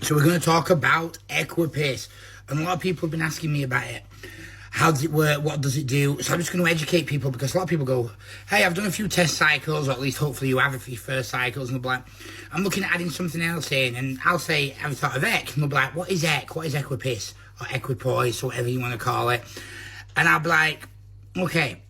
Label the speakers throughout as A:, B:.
A: So we're going to talk about equipoise, and a lot of people have been asking me about it. How does it work? What does it do? So I'm just going to educate people, because a lot of people go, hey, I've done a few test cycles, or at least hopefully you have a few first cycles, and they'll be like, I'm looking at adding something else in, and I'll say, have you thought of ec? And they'll be like, what is ec? What is equipoise? Or equipoise, or whatever you want to call it. And I'll be like, okay,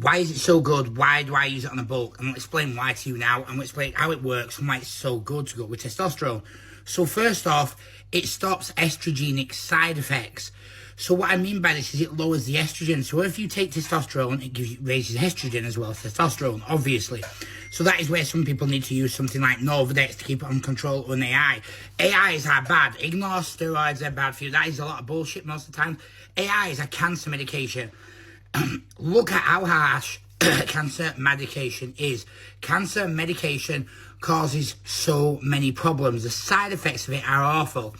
A: why is it so good? Why do I use it on a bulk? And I'll explain why to you now, and I'll explain how it works and why it's so good to go with testosterone. So first off, it stops estrogenic side effects. So what I mean by this is it lowers the estrogen. So if you take testosterone, it raises estrogen as well as testosterone, obviously. So that is where some people need to use something like Novadex to keep it on control on AI. AIs are bad. Ignore steroids, they're bad for you. That is a lot of bullshit most of the time. AI is a cancer medication. Look at how harsh cancer medication is. Cancer medication causes so many problems. The side effects of it are awful.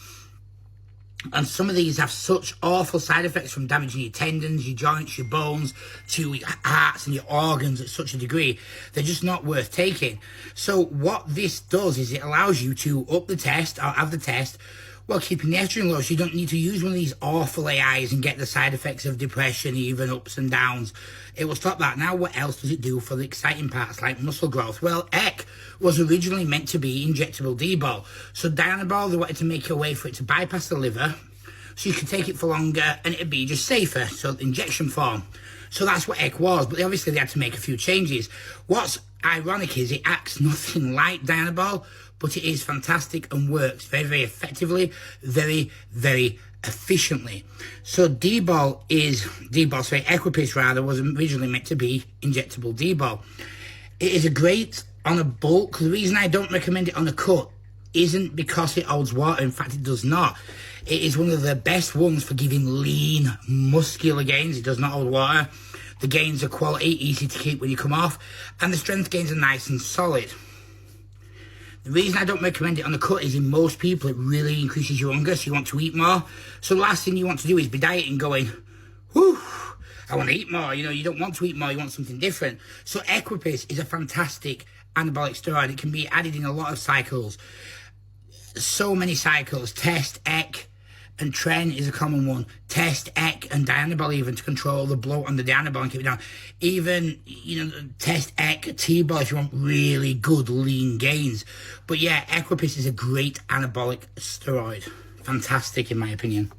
A: And some of these have such awful side effects, from damaging your tendons, your joints, your bones, to your hearts and your organs at such a degree, they're just not worth taking. So what this does is it allows you to up the test, or have the test, while keeping the estrogen low, so you don't need to use one of these awful AIs and get the side effects of depression, even ups and downs. It will stop that. Now, what else does it do for the exciting parts like muscle growth? Well, EC was originally meant to be injectable D-bol. So Dianabol, they wanted to make a way for it to bypass the liver, so you could take it for longer and it'd be just safer, so injection form. So that's what EC was, but obviously they had to make a few changes. What's ironic is it acts nothing like Dianabol, but it is fantastic and works very, very effectively, very, very efficiently. So equipoise rather, was originally meant to be injectable D-bol. It is a great on a bulk. The reason I don't recommend it on a cut isn't because it holds water. In fact, it does not. It is one of the best ones for giving lean, muscular gains. It does not hold water. The gains are quality, easy to keep when you come off, and the strength gains are nice and solid. The reason I don't recommend it on the cut is in most people it really increases your hunger, so you want to eat more. So the last thing you want to do is be dieting going, whew, I want to eat more. You know, you don't want to eat more, you want something different. So equipoise is a fantastic anabolic steroid. It can be added in a lot of cycles. So many cycles. Test, EC, and Tren is a common one. Test, EC, and Dianabol even to control the bloat on the Dianabol and keep it down. Even, test EC, T-bol if you want really good lean gains. But yeah, equipoise is a great anabolic steroid. Fantastic in my opinion.